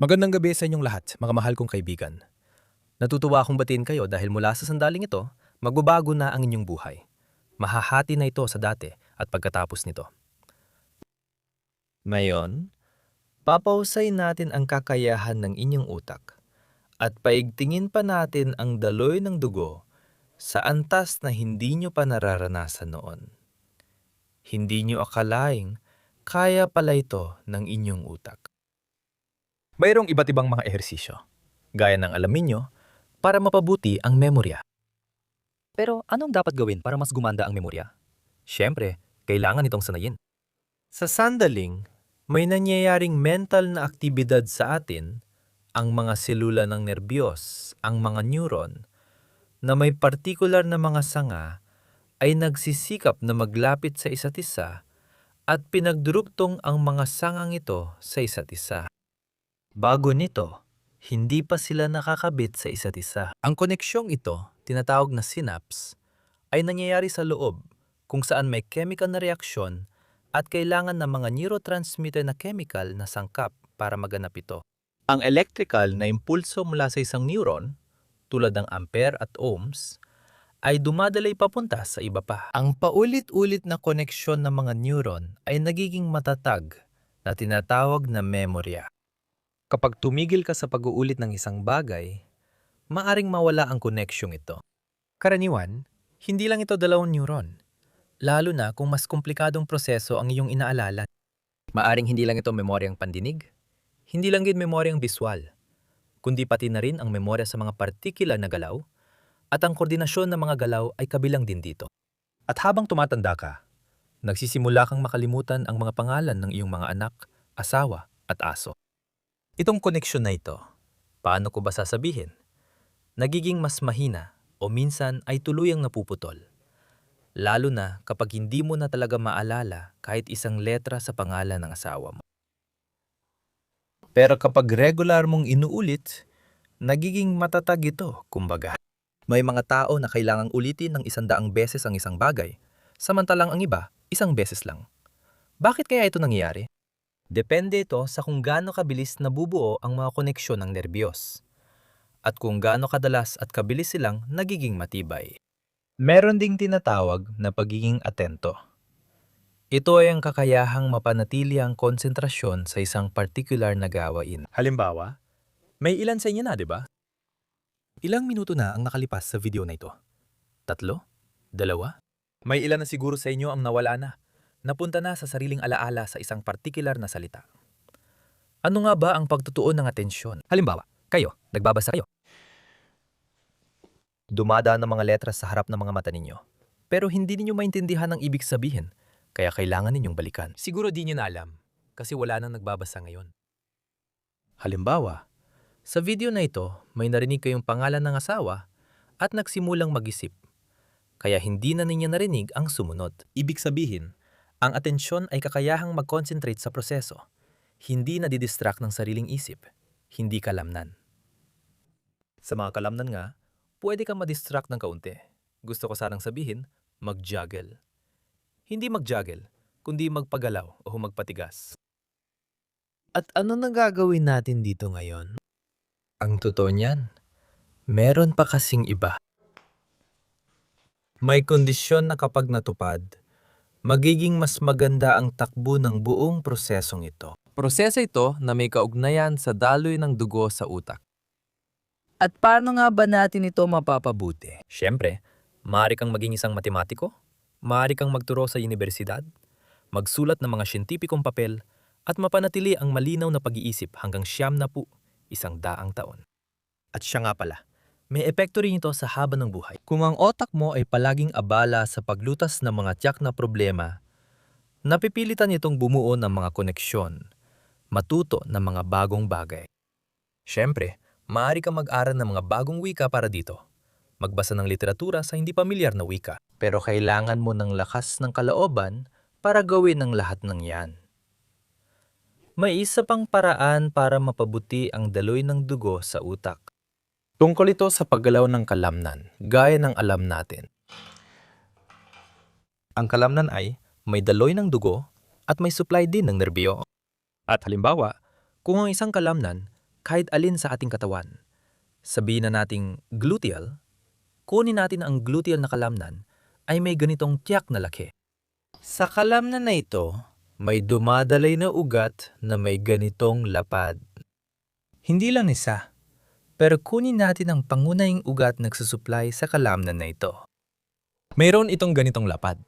Magandang gabi sa inyong lahat, mga mahal kong kaibigan. Natutuwa akong batiin kayo dahil mula sa sandaling ito, magbabago na ang inyong buhay. Mahahati na ito sa dati at pagkatapos nito. Ngayon, papausay natin ang kakayahan ng inyong utak at paigtingin pa natin ang daloy ng dugo sa antas na hindi nyo pa nararanasan noon. Hindi nyo akalaing kaya pala ito ng inyong utak. Mayroong iba't ibang mga ehersisyo, gaya ng alamin nyo, para mapabuti ang memorya. Pero anong dapat gawin para mas gumanda ang memorya? Siyempre, kailangan itong sanayin. Sa sandaling, may nangyayaring mental na aktibidad sa atin, ang mga selula ng nerbiyos, ang mga neuron, na may partikular na mga sanga ay nagsisikap na maglapit sa isa't isa at pinagdurugtong ang mga sangang ito sa isa't isa. Bago nito, hindi pa sila nakakabit sa isa't isa. Ang koneksyong ito, tinatawag na synapse, ay nangyayari sa loob kung saan may chemical na reaksyon at kailangan ng mga neurotransmitter na chemical na sangkap para maganap ito. Ang electrical na impulso mula sa isang neuron, tulad ng ampere at ohms, ay dumadalay papunta sa iba pa. Ang paulit-ulit na koneksyon ng mga neuron ay nagiging matatag na tinatawag na memorya. Kapag tumigil ka sa pag-uulit ng isang bagay, maaring mawala ang koneksyong ito. Karaniwan, hindi lang ito dalawang neuron, lalo na kung mas komplikadong proseso ang iyong inaalala. Maaring hindi lang ito memoryang pandinig, hindi lang din memoryang biswal, kundi pati na rin ang memorya sa mga partikular na galaw, at ang koordinasyon ng mga galaw ay kabilang din dito. At habang tumatanda ka, nagsisimula kang makalimutan ang mga pangalan ng iyong mga anak, asawa at aso. Itong koneksyon na ito, paano ko ba sasabihin? Nagiging mas mahina o minsan ay tuluyang napuputol. Lalo na kapag hindi mo na talaga maalala kahit isang letra sa pangalan ng asawa mo. Pero kapag regular mong inuulit, nagiging matatag ito, kumbaga. May mga tao na kailangang ulitin ng 100 beses ang isang bagay, samantalang ang iba, isang beses lang. Bakit kaya ito nangyayari? Depende ito sa kung gaano kabilis nabubuo ang mga koneksyon ng nerbiyos at kung gaano kadalas at kabilis silang nagiging matibay. Meron ding tinatawag na pagiging atento. Ito ay ang kakayahang mapanatili ang konsentrasyon sa isang partikular na gawain. Halimbawa, may ilan sa inyo na, di ba? Ilang minuto na ang nakalipas sa video na ito? 3? 2? May ilan na siguro sa inyo ang nawala na. Napunta na sa sariling alaala sa isang partikular na salita. Ano nga ba ang pagtutuon ng atensyon? Halimbawa, kayo, nagbabasa kayo. Dumadaan ng mga letras sa harap ng mga mata ninyo, pero hindi ninyo maintindihan ang ibig sabihin, kaya kailangan ninyong balikan. Siguro di nyo na alam, kasi wala nang nagbabasa ngayon. Halimbawa, sa video na ito, may narinig kayong pangalan ng asawa at nagsimulang mag-isip, kaya hindi na ninyo narinig ang sumunod. Ibig sabihin, ang atensyon ay kakayahang mag-concentrate sa proseso, hindi nadidistract ng sariling isip, hindi kalamnan. Sa mga kalamnan nga, pwede kang madistract ng kaunti. Gusto ko sanang sabihin, mag-juggle. Hindi mag-juggle, kundi magpagalaw o magpatigas. At ano na gagawin natin dito ngayon? Ang totoo niyan, meron pa kasing iba. May kondisyon na kapag natupad, magiging mas maganda ang takbo ng buong prosesong ito. Proseso ito na may kaugnayan sa daloy ng dugo sa utak. At paano nga ba natin ito mapapabuti? Siyempre, maaari kang maging isang matematiko, maaari kang magturo sa universidad, magsulat ng mga siyentipikong papel, at mapanatili ang malinaw na pag-iisip hanggang 100, 100 taon. At siya nga pala, may epekto rin ito sa haba ng buhay. Kung ang otak mo ay palaging abala sa paglutas ng mga tiyak na problema, napipilitan itong bumuo ng mga koneksyon, matuto ng mga bagong bagay. Siyempre, maaari kang mag-aral ng mga bagong wika para dito. Magbasa ng literatura sa hindi pamilyar na wika. Pero kailangan mo ng lakas ng kalooban para gawin ang lahat ng yan. May isa pang paraan para mapabuti ang daloy ng dugo sa utak. Tungkol ito sa paggalaw ng kalamnan, gaya ng alam natin. Ang kalamnan ay may daloy ng dugo at may supply din ng nerbiyo. At halimbawa, kung ang isang kalamnan kahit alin sa ating katawan. Sabihin na nating gluteal, kunin natin ang gluteal na kalamnan ay may ganitong tiyak na laki. Sa kalamnan na ito, may dumadalay na ugat na may ganitong lapad. Hindi lang isa, pero kunin natin ang pangunahing ugat na nagsusupply sa kalamnan na ito. Mayroon itong ganitong lapad.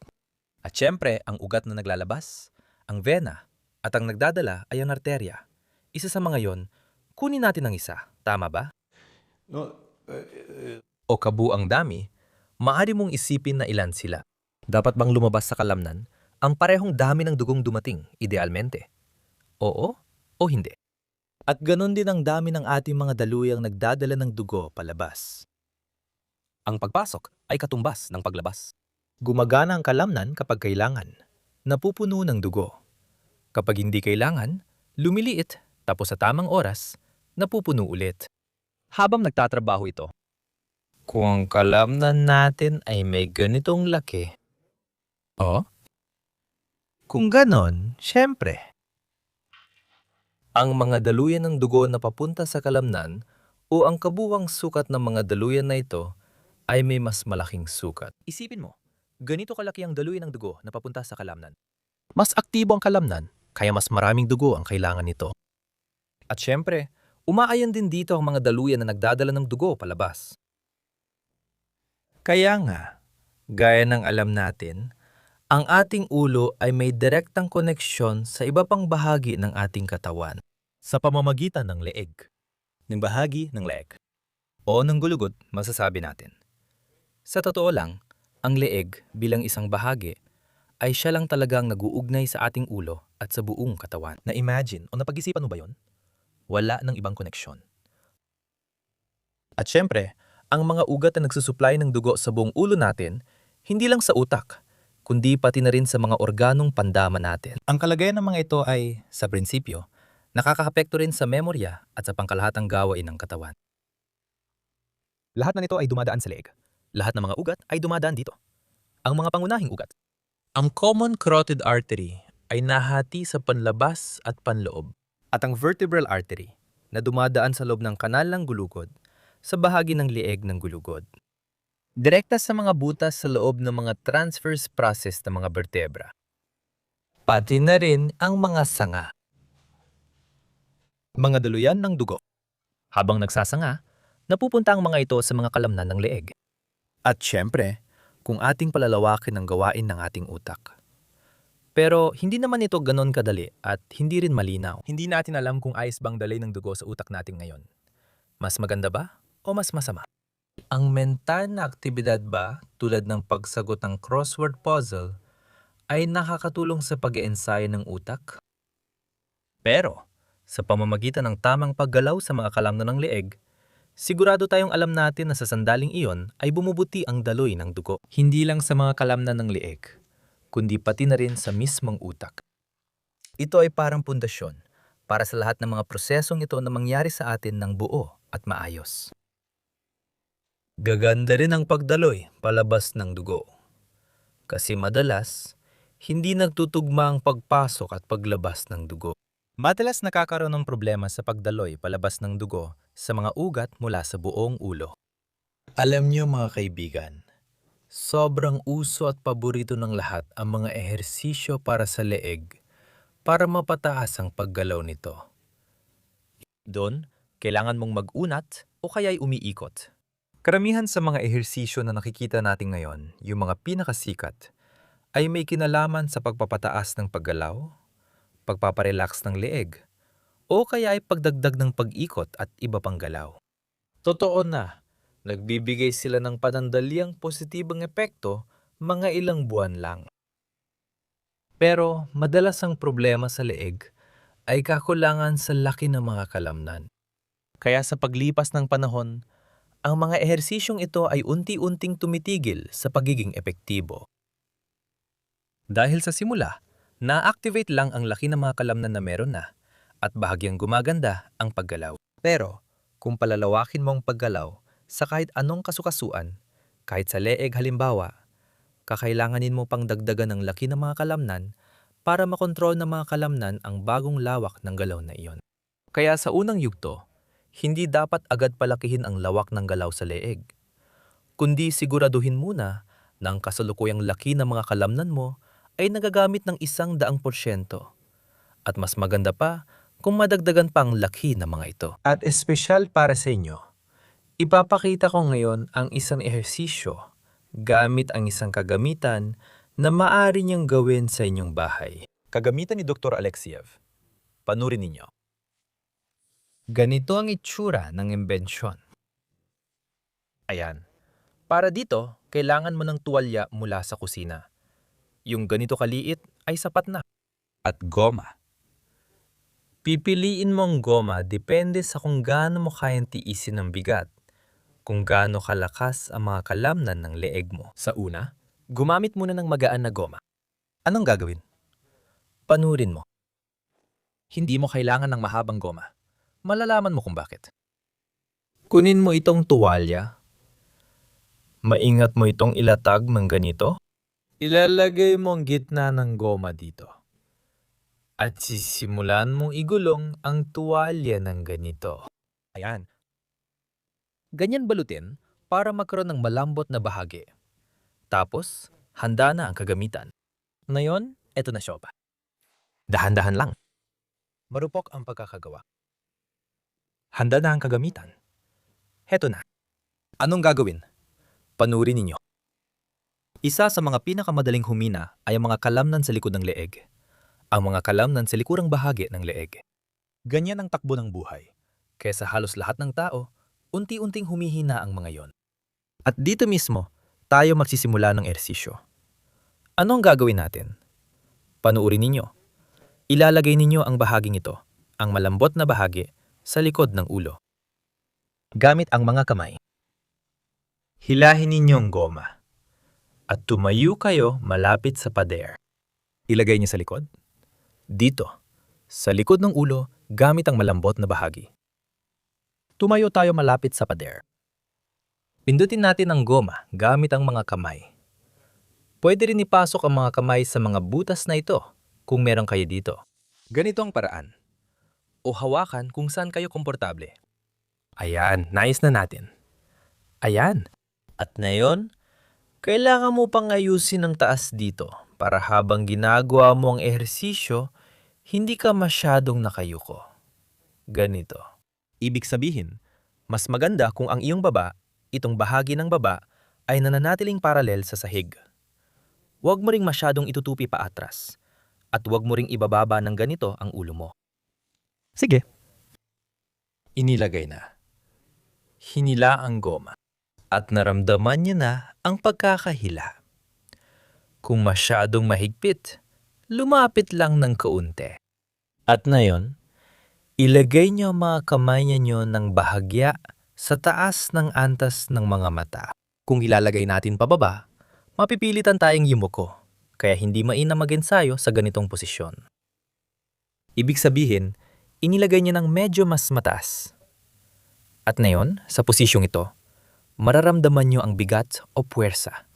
At syempre, ang ugat na naglalabas, ang vena, at ang nagdadala ay ang arterya. Isa sa mga yon, kunin natin ang isa. Tama ba? O kabuang dami, maaari mong isipin na ilan sila. Dapat bang lumabas sa kalamnan ang parehong dami ng dugong dumating, idealmente? Oo o hindi? At ganon din ang dami ng ating mga daluyang nagdadala ng dugo palabas. Ang pagpasok ay katumbas ng paglabas. Gumagana ang kalamnan kapag kailangan, napupuno ng dugo. Kapag hindi kailangan, lumiliit, tapos sa tamang oras, napupuno ulit. Habang nagtatrabaho ito, Kung ang kalamnan natin ay may ganitong laki, kung ganon, syempre, ang mga daluyan ng dugo na papunta sa kalamnan o ang kabuwang sukat ng mga daluyan na ito ay may mas malaking sukat. isipin mo, ganito kalaki ang daluyan ng dugo na papunta sa kalamnan. Mas aktibo ang kalamnan, kaya mas maraming dugo ang kailangan nito. At syempre, umaayon din dito ang mga daluyan na nagdadala ng dugo palabas. Kaya nga, gaya ng alam natin, ang ating ulo ay may direktang koneksyon sa iba pang bahagi ng ating katawan. Sa pamamagitan ng leeg, ng bahagi ng leeg, o ng gulugot, masasabi natin. Sa totoo lang, ang leeg bilang isang bahagi ay siya lang talagang nag-uugnay sa ating ulo at sa buong katawan. Na-imagine o napag-isipan mo ba yon? Wala ng ibang koneksyon. At syempre, ang mga ugat na nagsusupply ng dugo sa buong ulo natin, hindi lang sa utak, kundi pati na rin sa mga organong pandama natin. Ang kalagayan ng mga ito ay, sa prinsipyo, nakakaapekto rin sa memorya at sa pangkalahatang gawain ng katawan. Lahat na nito ay dumadaan sa leeg. Lahat ng mga ugat ay dumadaan dito. Ang mga pangunahing ugat. Ang common carotid artery ay nahati sa panlabas at panloob. At ang vertebral artery na dumadaan sa loob ng kanal ng gulugod sa bahagi ng lieg ng gulugod. Direkta sa mga butas sa loob ng mga transverse process ng mga vertebra. Pati na rin ang mga sanga. Mga daluyan ng dugo. Habang nagsasanga, napupunta ang mga ito sa mga kalamnan ng leeg. At syempre, kung ating palalawakin ang gawain ng ating utak. Pero hindi naman ito ganon kadali at hindi rin malinaw. Hindi natin alam kung ayos bang dalay ng dugo sa utak natin ngayon. Mas maganda ba o mas masama? Ang mental na aktibidad ba, tulad ng pagsagot ng crossword puzzle, ay nakakatulong sa pag-iensayo ng utak? Pero, sa pamamagitan ng tamang paggalaw sa mga kalamnan ng leeg, sigurado tayong alam natin na sa sandaling iyon ay bumubuti ang daloy ng dugo. Hindi lang sa mga kalamnan ng leeg, kundi pati na rin sa mismong utak. Ito ay parang pundasyon para sa lahat ng mga prosesong ito na mangyari sa atin ng buo at maayos. Gaganda rin ang pagdaloy palabas ng dugo. Kasi madalas, hindi nagtutugma ang pagpasok at paglabas ng dugo. Madalas nakakaroon ng problema sa pagdaloy palabas ng dugo sa mga ugat mula sa buong ulo. Alam niyo mga kaibigan, sobrang uso at paborito ng lahat ang mga ehersisyo para sa leeg para mapataas ang paggalaw nito. Doon, kailangan mong mag-unat o kaya'y umiikot. Karamihan sa mga ehersisyo na nakikita natin ngayon, yung mga pinakasikat, ay may kinalaman sa pagpapataas ng paggalaw, pagpaparelax ng leeg, o kaya ay pagdagdag ng pag-ikot at iba pang galaw. Totoo na, nagbibigay sila ng panandaliang positibong epekto mga ilang buwan lang. Pero madalas ang problema sa leeg ay kakulangan sa laki ng mga kalamnan. Kaya sa paglipas ng panahon, ang mga ehersisyong ito ay unti-unting tumitigil sa pagiging epektibo. Dahil sa simula, na-activate lang ang laki ng mga kalamnan na meron na at bahagyang gumaganda ang paggalaw. Pero kung palalawakin mo ang paggalaw sa kahit anong kasukasuan, kahit sa leeg halimbawa, kakailanganin mo pang dagdagan ng laki ng mga kalamnan para makontrol ng mga kalamnan ang bagong lawak ng galaw na iyon. Kaya sa unang yugto, Hindi dapat agad palakihin ang lawak ng galaw sa leeg, kundi siguraduhin muna na ang kasalukuyang laki ng mga kalamnan mo ay nagagamit ng 100%. At mas maganda pa kung madagdagan pa ang laki ng mga ito. At espesyal para sa inyo, ipapakita ko ngayon ang isang ehersisyo gamit ang isang kagamitan na maaari niyong gawin sa inyong bahay. Kagamitan ni Dr. Alexiev. Panurin ninyo. Ganito ang itsura ng imbensyon. Ayan. Para dito, kailangan mo ng tuwalya mula sa kusina. Yung ganito kaliit ay sapat na. At goma. Pipiliin mo ang goma depende sa kung gaano mo kayang tiisin ng bigat, kung gaano kalakas ang mga kalamnan ng leeg mo. Sa una, gumamit muna ng magaan na goma. Anong gagawin? Panurin mo. Hindi mo kailangan ng mahabang goma. Malalaman mo kung bakit. Kunin mo itong tuwalya. Maingat mo itong ilatag ng ganito. Ilalagay mo ang gitna ng goma dito. At sisimulan mong igulong ang tuwalya ng ganito. Ayan. Ganyan balutin para magkaroon ng malambot na bahagi. Tapos, handa na ang kagamitan. Ngayon, eto na siopa. Dahan-dahan lang. Marupok ang pagkakagawa. Handa na ang kagamitan. Heto na. Anong gagawin? Panurin ninyo. Isa sa mga pinakamadaling humina ay ang mga kalamnan sa likod ng leeg. Ang mga kalamnan sa likurang bahagi ng leeg. Ganyan ang takbo ng buhay. Kaya sa halos lahat ng tao, unti-unting humihina ang mga yon. At dito mismo, tayo magsisimula ng ehersisyo. Ano ang gagawin natin? Panuurin ninyo. Ilalagay ninyo ang bahaging ito, ang malambot na bahagi, sa likod ng ulo. Gamit ang mga kamay. Hilahin ninyo ang goma. At tumayo kayo malapit sa pader. Ilagay niyo sa likod. Dito, sa likod ng ulo, gamit ang malambot na bahagi. Tumayo tayo malapit sa pader. Pindutin natin ang goma gamit ang mga kamay. Pwede rin ipasok ang mga kamay sa mga butas na ito kung meron kayo dito. Ganito ang paraan. O hawakan kung saan kayo komportable. Ayan, nais na natin. Ayan. At ngayon, kailangan mo pang ayusin ang taas dito para habang ginagawa mo ang ehersisyo, hindi ka masyadong nakayuko. Ganito. Ibig sabihin, mas maganda kung ang iyong baba, itong bahagi ng baba, ay nananatiling paralel sa sahig. Huwag mo ring masyadong itutupi pa atras. At huwag mo ring ibababa ng ganito ang ulo mo. Sige. Inilagay na. Hinila ang goma. At naramdaman niya na ang pagkakahila. Kung masyadong mahigpit, lumapit lang ng kaunti. At ngayon, ilagay niyo ang mga kamay niyo ng bahagya sa taas ng antas ng mga mata. Kung ilalagay natin pababa, mapipilitan tayong yumuko, kaya hindi mainam mag-ensayo sa ganitong posisyon. Ibig sabihin, inilagay niya ng medyo mas mataas. At ngayon, sa posisyong ito, mararamdaman niyo ang bigat o puwersa.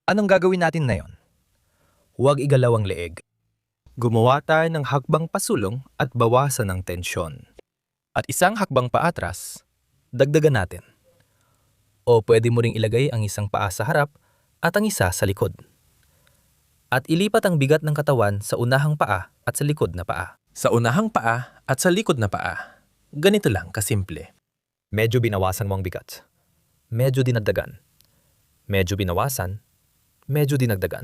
Anong gagawin natin ngayon? Huwag igalaw ang leeg. Gumawa tayo ng hakbang pasulong at bawasan ang tensyon. At isang hakbang paatras, dagdagan natin. O pwede mo ring ilagay ang isang paa sa harap at ang isa sa likod. At ilipat ang bigat ng katawan sa unahang paa at sa likod na paa. Sa unahang paa at sa likod na paa. Ganito lang kasimple. Medyo binawasan mo ang bigat. Medyo dinagdagan. Medyo binawasan. Medyo dinagdagan.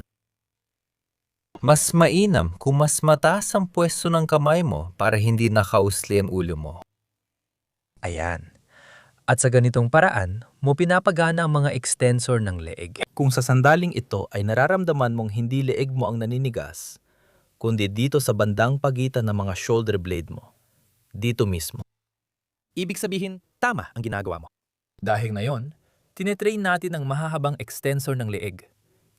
Mas mainam kung mas mataas ang pwesto ng kamay mo para hindi nakausli ang ulo mo. Ayan. At sa ganitong paraan, mo pinapagana ang mga extensor ng leeg. Kung sa sandaling ito ay nararamdaman mong hindi leeg mo ang naninigas, kundi dito sa bandang pagitan ng mga shoulder blade mo. Dito mismo. Ibig sabihin, tama ang ginagawa mo. Dahil ngayon, tinetrain natin ang mahahabang extensor ng leeg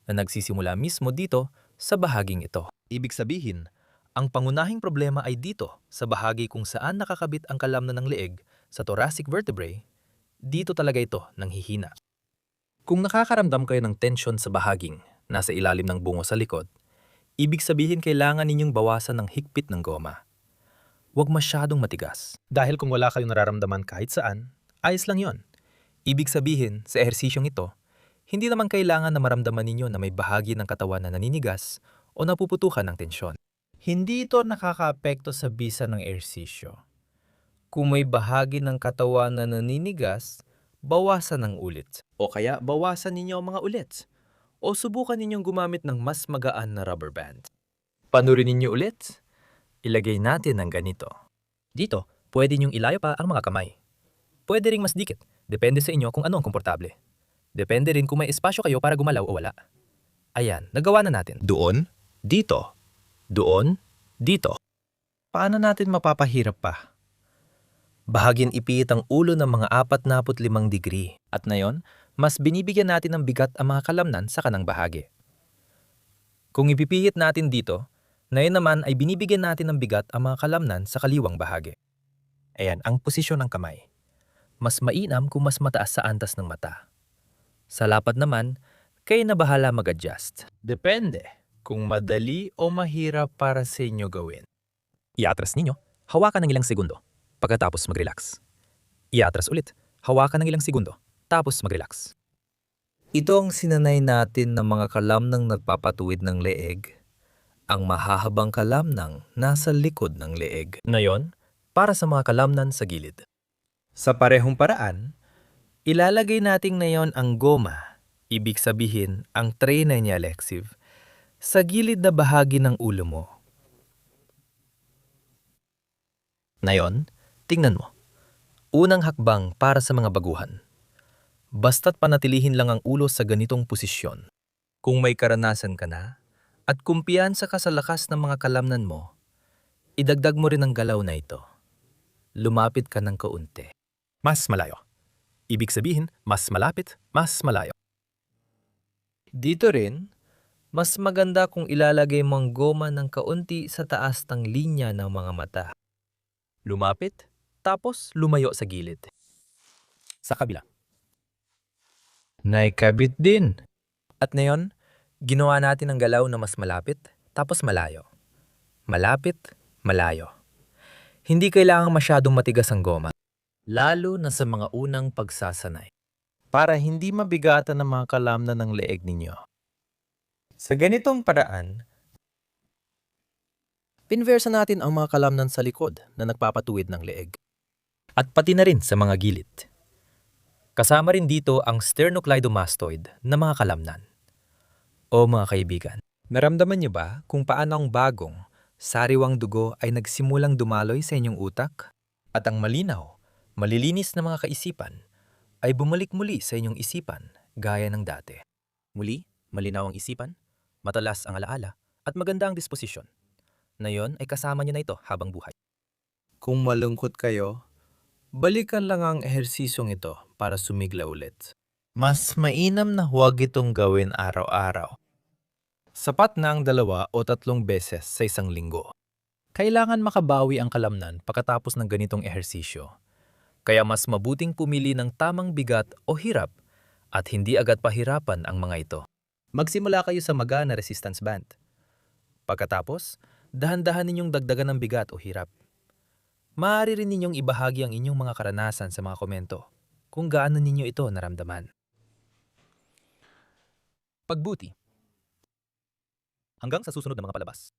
na nagsisimula mismo dito sa bahaging ito. Ibig sabihin, ang pangunahing problema ay dito sa bahagi kung saan nakakabit ang kalamnan ng leeg sa thoracic vertebrae, dito talaga ito nanghihina. Kung nakakaramdam kayo ng tensyon sa bahaging nasa ilalim ng bungo sa likod, ibig sabihin kailangan ninyong bawasan ng higpit ng goma. Huwag masyadong matigas. Dahil kung wala kayong nararamdaman kahit saan, ayos lang yon. Ibig sabihin, sa ehersisyong ito, hindi naman kailangan na maramdaman ninyo na may bahagi ng katawan na naninigas o napuputukan ng tensyon. Hindi ito nakakaapekto sa bisa ng ehersisyo. Kung may bahagi ng katawan na naninigas, bawasan ng ulit. O kaya bawasan ninyo ang mga ulit. O subukan ninyong gumamit ng mas magaan na rubber band. Panurin ninyo ulit. Ilagay natin ang ganito. Dito, pwede niyong ilayo pa ang mga kamay. Pwede ring mas dikit, depende sa inyo kung ano ang komportable. Depende rin kung may espasyo kayo para gumalaw o wala. Ayan, nagawa na natin. Doon, dito, doon, dito. Paano natin mapapahirap pa? Bahagin ipit ang ulo ng mga 45 degree. At ngayon, mas binibigyan natin ng bigat ang mga kalamnan sa kanang bahagi. Kung ipipihit natin dito, ngayon naman ay binibigyan natin ng bigat ang mga kalamnan sa kaliwang bahagi. Ayan, ang posisyon ng kamay. Mas mainam kung mas mataas sa antas ng mata. Sa lapad naman, kayo na bahala mag-adjust. Depende kung madali o mahirap para sa inyo gawin. Iatras ninyo, hawakan ng ilang segundo, pagkatapos mag-relax. Iatras ulit, hawakan ng ilang segundo, tapos mag-relax. Ito ang sinanay natin ng mga kalamnang nagpapatuwid ng leeg. Ang mahahabang kalamnang nasa likod ng leeg. Ngayon, para sa mga kalamnan sa gilid. Sa parehong paraan, ilalagay natin ngayon ang goma, ibig sabihin ang trainer niya Lexiv, sa gilid na bahagi ng ulo mo. Ngayon, tingnan mo. Unang hakbang para sa mga baguhan. Basta't panatilihin lang ang ulo sa ganitong posisyon. Kung may karanasan ka na, at kumpiyansa ka sa lakas ng mga kalamnan mo, idagdag mo rin ang galaw na ito. Lumapit ka ng kaunti. Mas malayo. Ibig sabihin, mas malapit, mas malayo. Dito rin, mas maganda kung ilalagay mo ang goma ng kaunti sa taas ng linya ng mga mata. Lumapit, tapos lumayo sa gilid. Sa kabila. Naikabit din. At ngayon, ginawa natin ang galaw na mas malapit, tapos malayo. Malapit, malayo. Hindi kailangang masyadong matigas ang goma, Lalo na sa mga unang pagsasanay. Para hindi mabigatan ng mga kalamnan ng leeg ninyo. Sa ganitong paraan, pinversa natin ang mga kalamnan sa likod na nagpapatuwid ng leeg. At pati na rin sa mga gilid. Kasama rin dito ang sternocleidomastoid na mga kalamnan. O mga kaibigan, naramdaman niyo ba kung paano ang bagong, sariwang dugo ay nagsimulang dumaloy sa inyong utak? At ang malinaw, malilinis na mga kaisipan ay bumalik muli sa inyong isipan gaya ng dati. Muli, malinaw ang isipan, matalas ang alaala, at maganda ang disposisyon. Ngayon ay kasama niyo na ito habang buhay. kung malungkot kayo, balikan lang ang ehersisyong ito para sumigla ulit. Mas mainam na huwag itong gawin araw-araw. Sapat na ang 2 o 3 beses sa isang linggo. Kailangan makabawi ang kalamnan pagkatapos ng ganitong ehersisyo. Kaya mas mabuting pumili ng tamang bigat o hirap at hindi agad pahirapan ang mga ito. Magsimula kayo sa magaan na resistance band. Pagkatapos, dahan-dahan ninyong dagdagan ng bigat o hirap. Maaari rin ninyong ibahagi ang inyong mga karanasan sa mga komento kung gaano ninyo ito naramdaman. Pagbuti. Hanggang sa susunod na mga palabas.